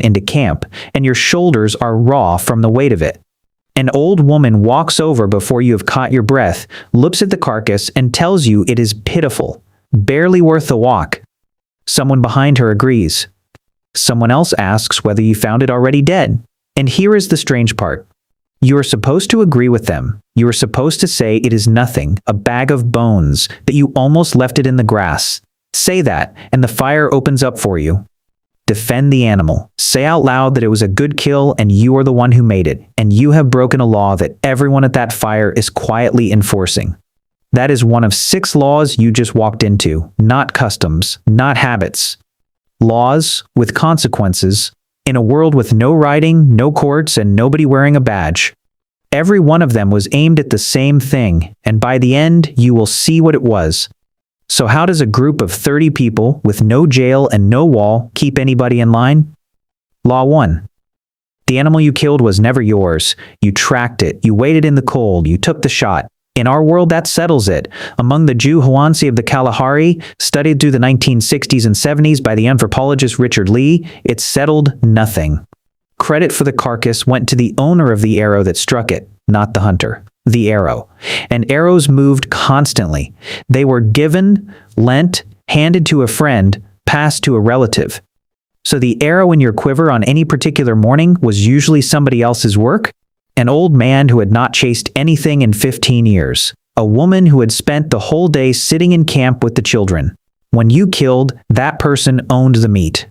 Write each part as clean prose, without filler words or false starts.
person into camp, and your shoulders are raw from the weight of it. An old woman walks over before you have caught your breath, looks at the carcass, and tells you it is pitiful, barely worth the walk. Someone behind her agrees. Someone else asks whether you found it already dead. And here is the strange part. You are supposed to agree with them. You are supposed to say it is nothing, a bag of bones, that you almost left it in the grass. Say that, and the fire opens up for you. Defend the animal. Say out loud that it was a good kill and you are the one who made it, and you have broken a law that everyone at that fire is quietly enforcing. That is one of 6 laws you just walked into, not customs, not habits. Laws with consequences, in a world with no writing, no courts, and nobody wearing a badge. Every one of them was aimed at the same thing, and by the end, you will see what it was. So how does a group of 30 people with no jail and no wall keep anybody in line? Law 1. The animal you killed was never yours. You tracked it. You waited in the cold. You took the shot. In our world, that settles it. Among the Jew Huansi of the Kalahari, studied through the 1960s and 70s by the anthropologist Richard Lee, it settled nothing. Credit for the carcass went to the owner of the arrow that struck it, not the hunter. The arrow. And arrows moved constantly. They were given, lent, handed to a friend, passed to a relative. So the arrow in your quiver on any particular morning was usually somebody else's work. An old man who had not chased anything in 15 years. A woman who had spent the whole day sitting in camp with the children. When you killed, that person owned the meat.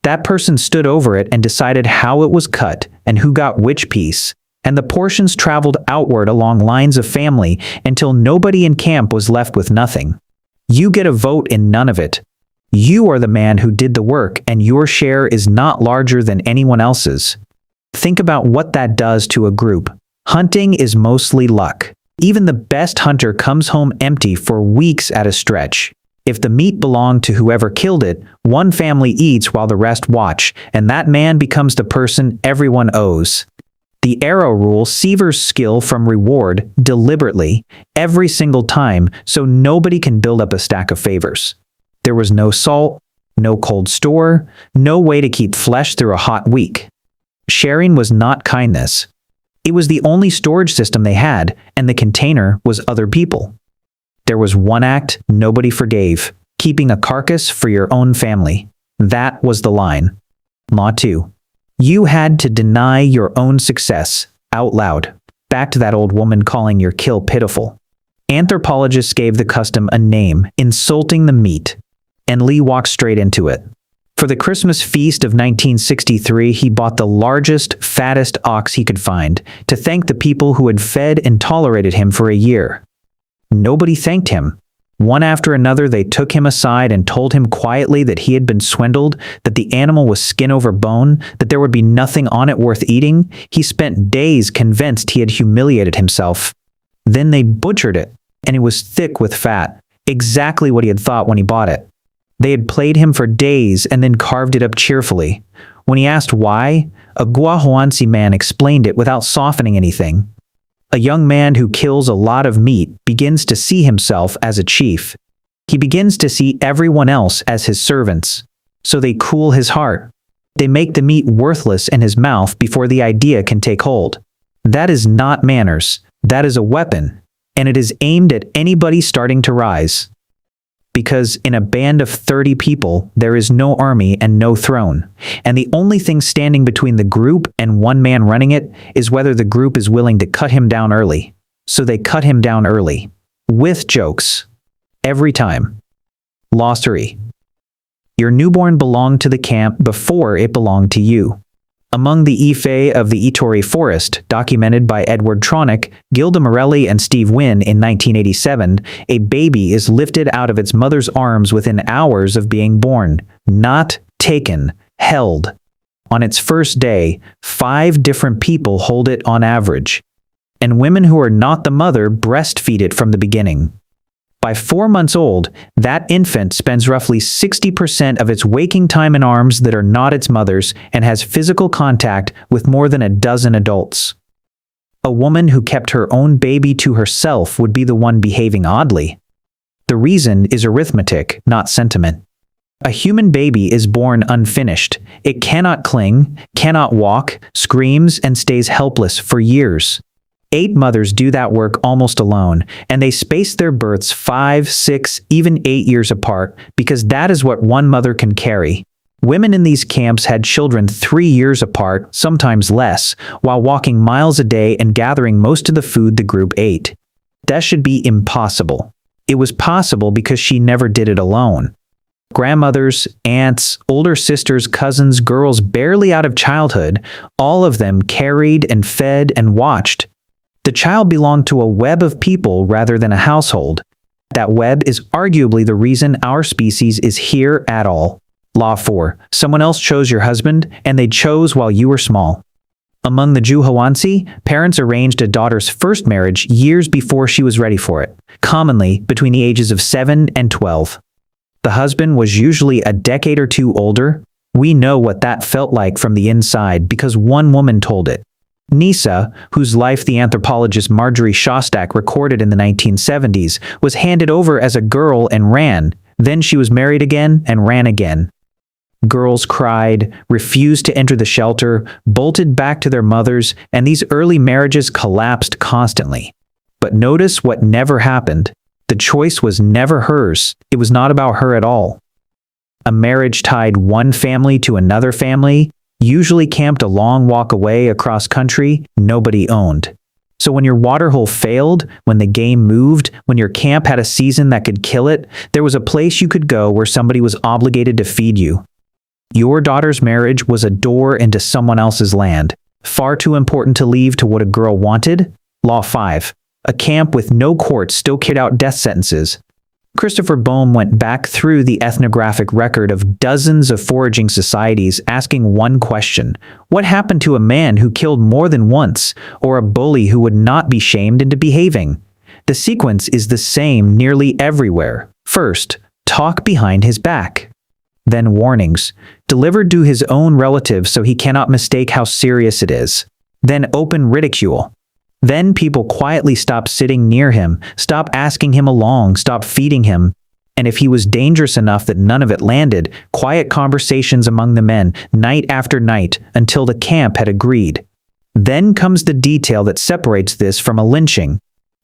That person stood over it and decided how it was cut and who got which piece. And the portions traveled outward along lines of family until nobody in camp was left with nothing. You get a vote in none of it. You are the man who did the work, and your share is not larger than anyone else's. Think about what that does to a group. Hunting is mostly luck. Even the best hunter comes home empty for weeks at a stretch. If the meat belonged to whoever killed it, one family eats while the rest watch, and that man becomes the person everyone owes. The arrow rule severs skill from reward deliberately every single time, so nobody can build up a stack of favors. There was no salt, no cold store, no way to keep flesh through a hot week. Sharing was not kindness. It was the only storage system they had, and the container was other people. There was one act nobody forgave, keeping a carcass for your own family. That was the line. Law 2. You had to deny your own success, out loud. Back to that old woman calling your kill pitiful. Anthropologists gave the custom a name, insulting the meat. And Lee walked straight into it. For the Christmas feast of 1963, he bought the largest, fattest ox he could find, to thank the people who had fed and tolerated him for a year. Nobody thanked him. One after another, they took him aside and told him quietly that he had been swindled, that the animal was skin over bone, that there would be nothing on it worth eating. He spent days convinced he had humiliated himself. Then they butchered it, and it was thick with fat, exactly what he had thought when he bought it. They had played him for days and then carved it up cheerfully. When he asked why, a Guahuansi man explained it without softening anything. A young man who kills a lot of meat begins to see himself as a chief. He begins to see everyone else as his servants. So they cool his heart. They make the meat worthless in his mouth before the idea can take hold. That is not manners. That is a weapon. And it is aimed at anybody starting to rise. Because in a band of 30 people, there is no army and no throne. And the only thing standing between the group and one man running it is whether the group is willing to cut him down early. So they cut him down early. With jokes. Every time. Law 3. Your newborn belonged to the camp before it belonged to you. Among the Ife of the Ituri Forest, documented by Edward Tronick, Gilda Morelli, and Steve Wynn in 1987, a baby is lifted out of its mother's arms within hours of being born, not taken, held. On its first day, 5 different people hold it on average. And women who are not the mother breastfeed it from the beginning. By 4 months old, that infant spends roughly 60% of its waking time in arms that are not its mother's and has physical contact with more than a dozen adults. A woman who kept her own baby to herself would be the one behaving oddly. The reason is arithmetic, not sentiment. A human baby is born unfinished. It cannot cling, cannot walk, screams, and stays helpless for years. 8 mothers do that work almost alone, and they space their births 5, 6, even 8 years apart because that is what one mother can carry. Women in these camps had children 3 years apart, sometimes less, while walking miles a day and gathering most of the food the group ate. That should be impossible. It was possible because she never did it alone. Grandmothers, aunts, older sisters, cousins, girls barely out of childhood, all of them carried and fed and watched. The child belonged to a web of people rather than a household. That web is arguably the reason our species is here at all. Law 4. Someone else chose your husband, and they chose while you were small. Among the Juhawantsi, parents arranged a daughter's first marriage years before she was ready for it, commonly between the ages of 7 and 12. The husband was usually a decade or 2 older. We know what that felt like from the inside because one woman told it. Nisa, whose life the anthropologist Marjorie Shostak recorded in the 1970s, was handed over as a girl and ran. Then she was married again and ran again. Girls cried, refused to enter the shelter, bolted back to their mothers, and these early marriages collapsed constantly. But notice what never happened. The choice was never hers. It was not about her at all. A marriage tied one family to another family, usually camped a long walk away across country nobody owned. So when your waterhole failed, when the game moved, when your camp had a season that could kill it, there was a place you could go where somebody was obligated to feed you. Your daughter's marriage was a door into someone else's land, far too important to leave to what a girl wanted. Law 5. A camp with no courts still carried out death sentences. Christopher Boehm went back through the ethnographic record of dozens of foraging societies asking one question: what happened to a man who killed more than once, or a bully who would not be shamed into behaving? The sequence is the same nearly everywhere. First, talk behind his back. Then warnings, delivered to his own relatives so he cannot mistake how serious it is. Then open ridicule. Then people quietly stop sitting near him, stop asking him along, stop feeding him. And if he was dangerous enough that none of it landed, quiet conversations among the men, night after night, until the camp had agreed. Then comes the detail that separates this from a lynching.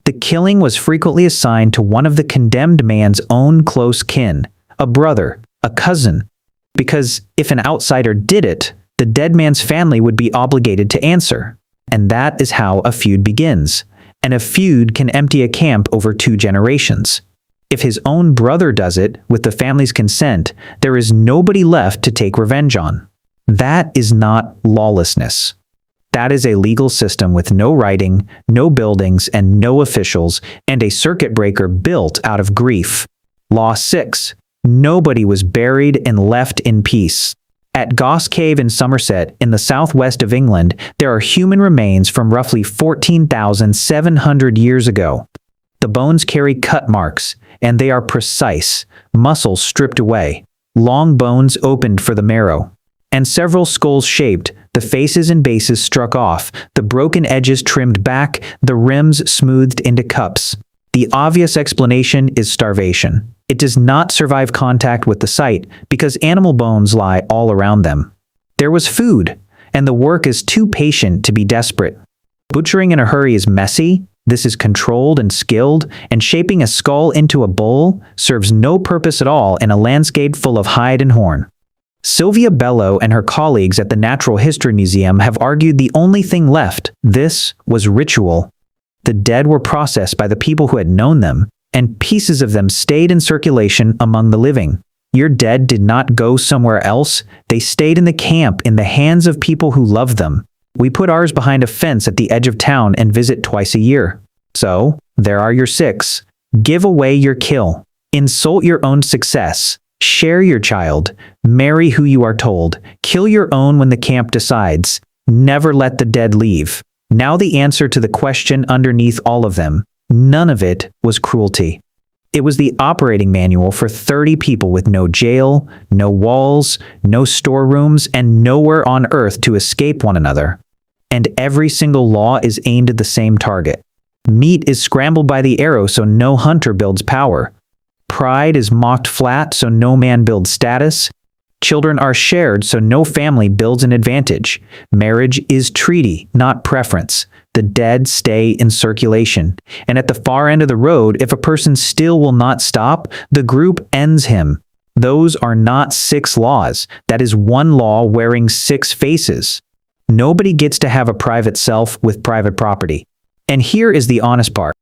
The killing was frequently assigned to one of the condemned man's own close kin, a brother, a cousin, because if an outsider did it, the dead man's family would be obligated to answer. And that is how a feud begins. And a feud can empty a camp over 2 generations. If his own brother does it, with the family's consent, there is nobody left to take revenge on. That is not lawlessness. That is a legal system with no writing, no buildings, and no officials, and a circuit breaker built out of grief. Law 6. Nobody was buried and left in peace. At Goss Cave in Somerset, in the southwest of England, there are human remains from roughly 14,700 years ago. The bones carry cut marks, and they are precise, muscles stripped away, long bones opened for the marrow, and several skulls shaped, the faces and bases struck off, the broken edges trimmed back, the rims smoothed into cups. The obvious explanation is starvation. It does not survive contact with the site because animal bones lie all around them. There was food, and the work is too patient to be desperate. Butchering in a hurry is messy, this is controlled and skilled, and shaping a skull into a bowl serves no purpose at all in a landscape full of hide and horn. Sylvia Bello and her colleagues at the Natural History Museum have argued the only thing left, this was ritual. The dead were processed by the people who had known them, and pieces of them stayed in circulation among the living. Your dead did not go somewhere else, they stayed in the camp in the hands of people who loved them. We put ours behind a fence at the edge of town and visit twice a year. So, there are your 6. Give away your kill. Insult your own success. Share your child. Marry who you are told. Kill your own when the camp decides. Never let the dead leave. Now the answer to the question underneath all of them. None of it was cruelty. It was the operating manual for 30 people with no jail, no walls, no storerooms, and nowhere on earth to escape one another. And every single law is aimed at the same target. Meat is scrambled by the arrow so no hunter builds power. Pride is mocked flat, so no man builds status. Children are shared, so no family builds an advantage. Marriage is treaty, not preference. The dead stay in circulation. And at the far end of the road, if a person still will not stop, the group ends him. Those are not 6 laws. That is one law wearing 6 faces. Nobody gets to have a private self with private property. And here is the honest part.